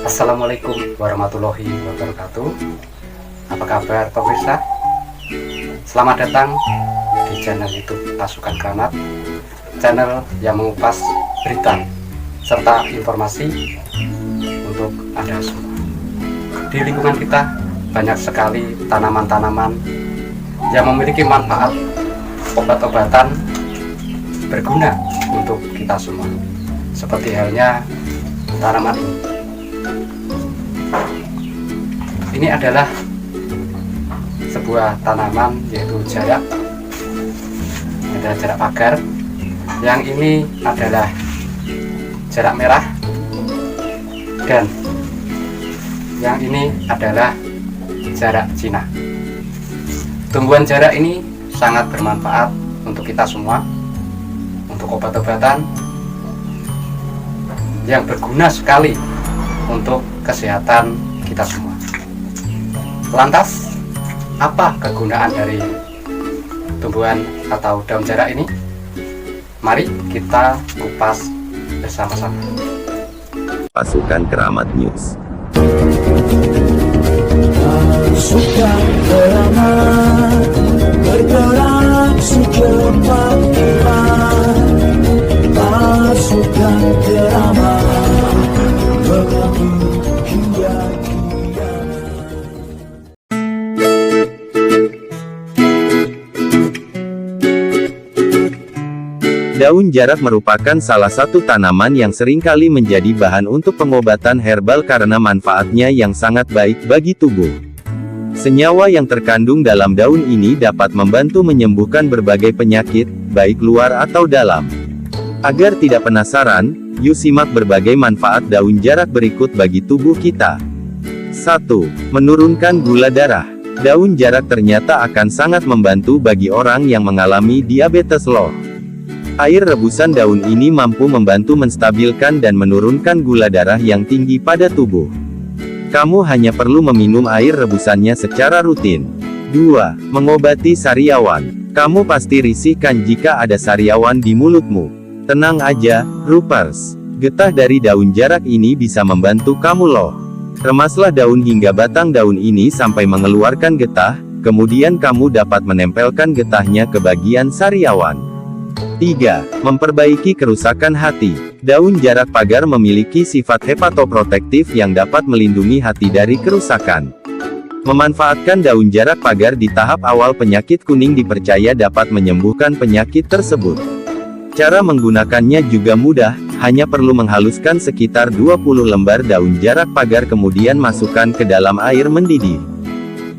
Assalamualaikum warahmatullahi wabarakatuh. Apa kabar pemirsa? Selamat datang di channel YouTube Pasukan Granat, channel yang mengupas berita serta informasi untuk Anda semua. Di lingkungan kita banyak sekali tanaman-tanaman yang memiliki manfaat obat-obatan berguna untuk kita semua. Seperti halnya tanaman ini. Ini adalah sebuah tanaman yaitu jarak. Ini adalah jarak pagar. Yang ini adalah jarak merah. Dan yang ini adalah jarak Cina. Tumbuhan jarak ini sangat bermanfaat untuk kita semua, untuk obat-obatan yang berguna sekali untuk kesehatan kita semua. Lantas, apa kegunaan dari tumbuhan atau daun jarak ini? Mari kita kupas bersama-sama. Pasukan Keramat News. Pasukan Keramat bergerak secepat kilat. Pasukan Keramat berbagi hingga kiamat. Daun jarak merupakan salah satu tanaman yang seringkali menjadi bahan untuk pengobatan herbal karena manfaatnya yang sangat baik bagi tubuh. Senyawa yang terkandung dalam daun ini dapat membantu menyembuhkan berbagai penyakit, baik luar atau dalam. Agar tidak penasaran, yuk simak berbagai manfaat daun jarak berikut bagi tubuh kita. 1. Menurunkan gula darah. Daun jarak ternyata akan sangat membantu bagi orang yang mengalami diabetes loh. Air rebusan daun ini mampu membantu menstabilkan dan menurunkan gula darah yang tinggi pada tubuh. Kamu hanya perlu meminum air rebusannya secara rutin. 2. Mengobati sariawan. Kamu pasti risih kan jika ada sariawan di mulutmu. Tenang aja, Rupers. Getah dari daun jarak ini bisa membantu kamu loh. Remaslah daun hingga batang daun ini sampai mengeluarkan getah, kemudian kamu dapat menempelkan getahnya ke bagian sariawan. 3. Memperbaiki kerusakan hati. Daun jarak pagar memiliki sifat hepatoprotektif yang dapat melindungi hati dari kerusakan. Memanfaatkan daun jarak pagar di tahap awal penyakit kuning dipercaya dapat menyembuhkan penyakit tersebut. Cara menggunakannya juga mudah, hanya perlu menghaluskan sekitar 20 lembar daun jarak pagar kemudian masukkan ke dalam air mendidih.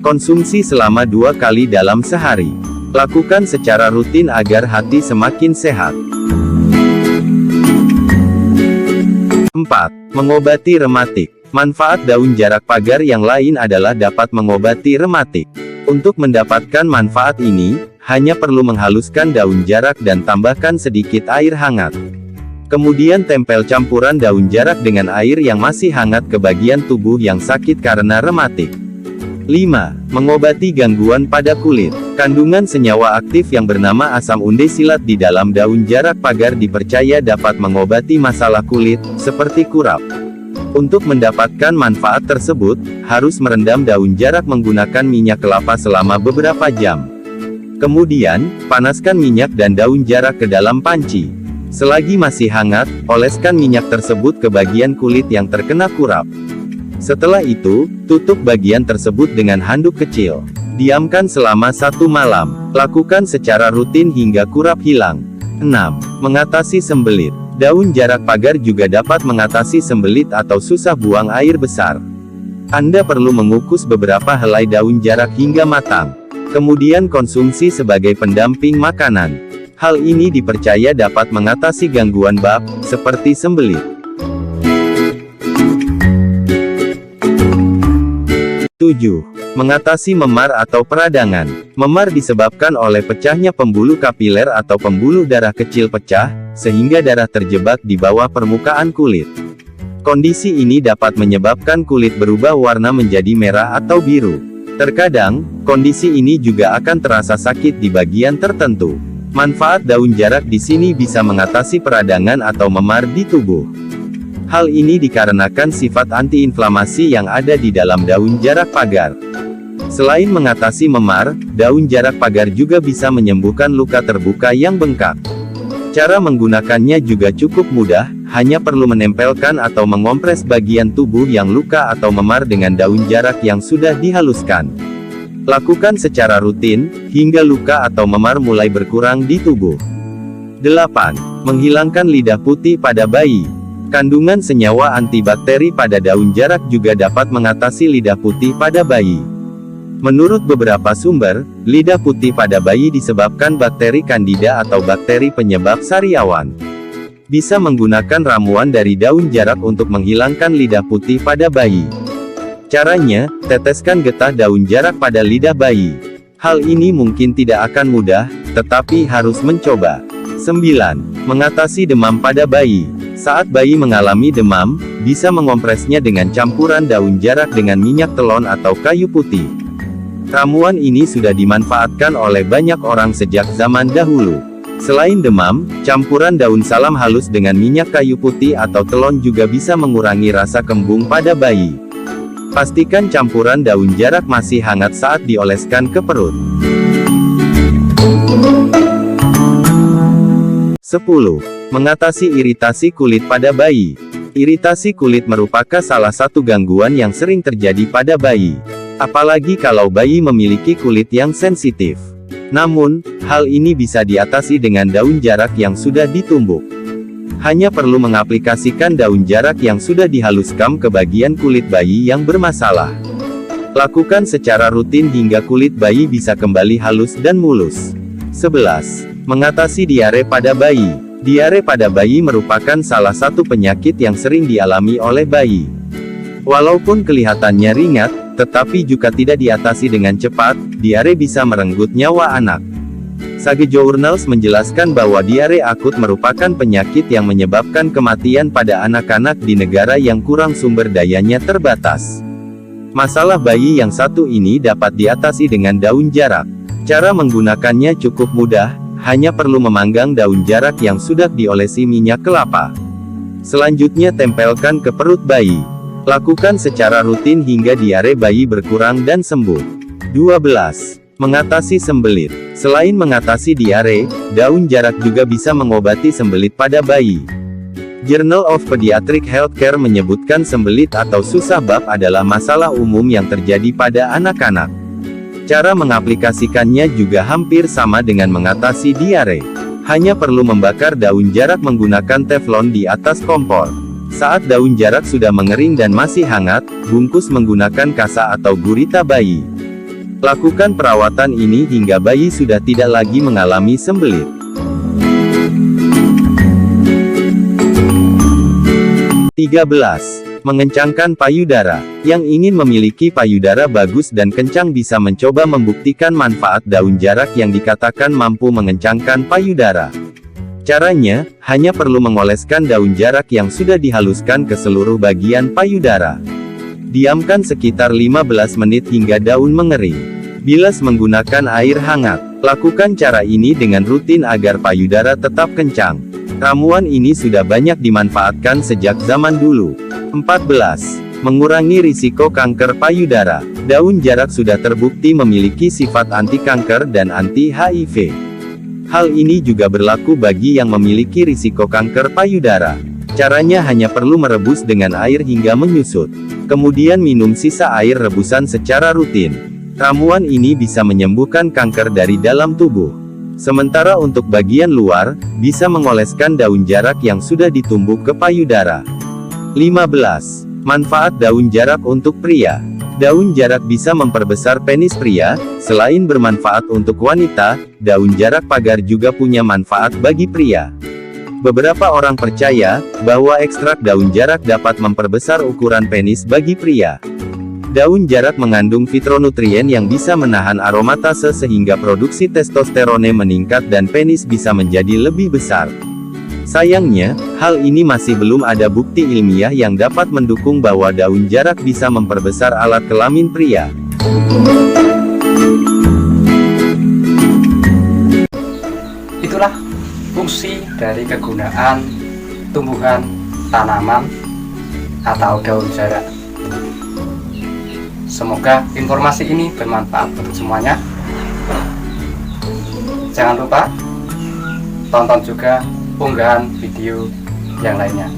Konsumsi selama 2 kali dalam sehari. Lakukan secara rutin agar hati semakin sehat. 4. Mengobati rematik. Manfaat daun jarak pagar yang lain adalah dapat mengobati rematik. Untuk mendapatkan manfaat ini, hanya perlu menghaluskan daun jarak dan tambahkan sedikit air hangat. Kemudian tempel campuran daun jarak dengan air yang masih hangat ke bagian tubuh yang sakit karena rematik. 5. Mengobati gangguan pada kulit. Kandungan senyawa aktif yang bernama asam undesilat di dalam daun jarak pagar dipercaya dapat mengobati masalah kulit, seperti kurap. Untuk mendapatkan manfaat tersebut, harus merendam daun jarak menggunakan minyak kelapa selama beberapa jam. Kemudian, panaskan minyak dan daun jarak ke dalam panci. Selagi masih hangat, oleskan minyak tersebut ke bagian kulit yang terkena kurap. Setelah itu, tutup bagian tersebut dengan handuk kecil. Diamkan selama 1 malam. Lakukan secara rutin hingga kurap hilang. 6. Mengatasi sembelit. Daun jarak pagar juga dapat mengatasi sembelit atau susah buang air besar. Anda perlu mengukus beberapa helai daun jarak hingga matang. Kemudian konsumsi sebagai pendamping makanan. Hal ini dipercaya dapat mengatasi gangguan bab, seperti sembelit. 7. Mengatasi memar atau peradangan. Memar disebabkan oleh pecahnya pembuluh kapiler atau pembuluh darah kecil pecah, sehingga darah terjebak di bawah permukaan kulit. Kondisi ini dapat menyebabkan kulit berubah warna menjadi merah atau biru. Terkadang, kondisi ini juga akan terasa sakit di bagian tertentu. Manfaat daun jarak di sini bisa mengatasi peradangan atau memar di tubuh. Hal ini dikarenakan sifat antiinflamasi yang ada di dalam daun jarak pagar. Selain mengatasi memar, daun jarak pagar juga bisa menyembuhkan luka terbuka yang bengkak. Cara menggunakannya juga cukup mudah, hanya perlu menempelkan atau mengompres bagian tubuh yang luka atau memar dengan daun jarak yang sudah dihaluskan. Lakukan secara rutin, hingga luka atau memar mulai berkurang di tubuh. 8. Menghilangkan lidah putih pada bayi. Kandungan senyawa antibakteri pada daun jarak juga dapat mengatasi lidah putih pada bayi. Menurut beberapa sumber, lidah putih pada bayi disebabkan bakteri Candida atau bakteri penyebab sariawan. Bisa menggunakan ramuan dari daun jarak untuk menghilangkan lidah putih pada bayi. Caranya, teteskan getah daun jarak pada lidah bayi. Hal ini mungkin tidak akan mudah, tetapi harus mencoba. 9. Mengatasi demam pada bayi. Saat bayi mengalami demam, bisa mengompresnya dengan campuran daun jarak dengan minyak telon atau kayu putih. Ramuan ini sudah dimanfaatkan oleh banyak orang sejak zaman dahulu. Selain demam, campuran daun salam halus dengan minyak kayu putih atau telon juga bisa mengurangi rasa kembung pada bayi. Pastikan campuran daun jarak masih hangat saat dioleskan ke perut. 10. Mengatasi iritasi kulit pada bayi. Iritasi kulit merupakan salah satu gangguan yang sering terjadi pada bayi. Apalagi kalau bayi memiliki kulit yang sensitif. Namun, hal ini bisa diatasi dengan daun jarak yang sudah ditumbuk. Hanya perlu mengaplikasikan daun jarak yang sudah dihaluskan ke bagian kulit bayi yang bermasalah. Lakukan secara rutin hingga kulit bayi bisa kembali halus dan mulus. 11. Mengatasi diare pada bayi. Diare pada bayi merupakan salah satu penyakit yang sering dialami oleh bayi. Walaupun kelihatannya ringan, tetapi jika tidak diatasi dengan cepat, diare bisa merenggut nyawa anak. Sage Journals menjelaskan bahwa diare akut merupakan penyakit yang menyebabkan kematian pada anak-anak di negara yang kurang sumber dayanya terbatas. Masalah bayi yang satu ini dapat diatasi dengan daun jarak. Cara menggunakannya cukup mudah, hanya perlu memanggang daun jarak yang sudah diolesi minyak kelapa. Selanjutnya tempelkan ke perut bayi. Lakukan secara rutin hingga diare bayi berkurang dan sembuh. 12. Mengatasi sembelit. Selain mengatasi diare, daun jarak juga bisa mengobati sembelit pada bayi. Journal of Pediatric Healthcare menyebutkan sembelit atau susah bab adalah masalah umum yang terjadi pada anak-anak. Cara mengaplikasikannya juga hampir sama dengan mengatasi diare. Hanya perlu membakar daun jarak menggunakan teflon di atas kompor. Saat daun jarak sudah mengering dan masih hangat, bungkus menggunakan kasa atau gurita bayi. Lakukan perawatan ini hingga bayi sudah tidak lagi mengalami sembelit. 13. Mengencangkan payudara. Yang ingin memiliki payudara bagus dan kencang bisa mencoba membuktikan manfaat daun jarak yang dikatakan mampu mengencangkan payudara. Caranya, hanya perlu mengoleskan daun jarak yang sudah dihaluskan ke seluruh bagian payudara. Diamkan sekitar 15 menit hingga daun mengering. Bilas menggunakan air hangat. Lakukan cara ini dengan rutin agar payudara tetap kencang. Ramuan ini sudah banyak dimanfaatkan sejak zaman dulu. 14. Mengurangi risiko kanker payudara. Daun jarak sudah terbukti memiliki sifat anti kanker dan anti HIV. Hal ini juga berlaku bagi yang memiliki risiko kanker payudara. Caranya hanya perlu merebus dengan air hingga menyusut. Kemudian minum sisa air rebusan secara rutin. Ramuan ini bisa menyembuhkan kanker dari dalam tubuh. Sementara untuk bagian luar, bisa mengoleskan daun jarak yang sudah ditumbuk ke payudara. 15. Manfaat daun jarak untuk pria. Daun jarak bisa memperbesar penis pria. Selain bermanfaat untuk wanita, daun jarak pagar juga punya manfaat bagi pria. Beberapa orang percaya bahwa ekstrak daun jarak dapat memperbesar ukuran penis bagi pria. Daun jarak mengandung fitonutrien yang bisa menahan aromatase sehingga produksi testosterone meningkat dan penis bisa menjadi lebih besar. Sayangnya, hal ini masih belum ada bukti ilmiah yang dapat mendukung bahwa daun jarak bisa memperbesar alat kelamin pria. Itulah fungsi dari kegunaan tumbuhan tanaman atau daun jarak. Semoga informasi ini bermanfaat untuk semuanya. Jangan lupa tonton juga unggahan video yang lainnya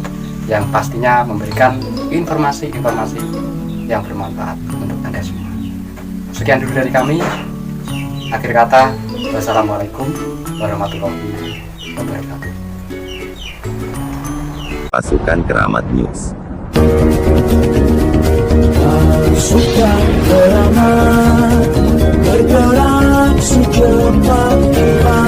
yang pastinya memberikan informasi-informasi yang bermanfaat untuk Anda semua. Sekian dulu dari kami. Akhir kata, wassalamualaikum warahmatullahi wabarakatuh. Pasukan Keramat News. Pasukan Keramat bergerak secepat kilat.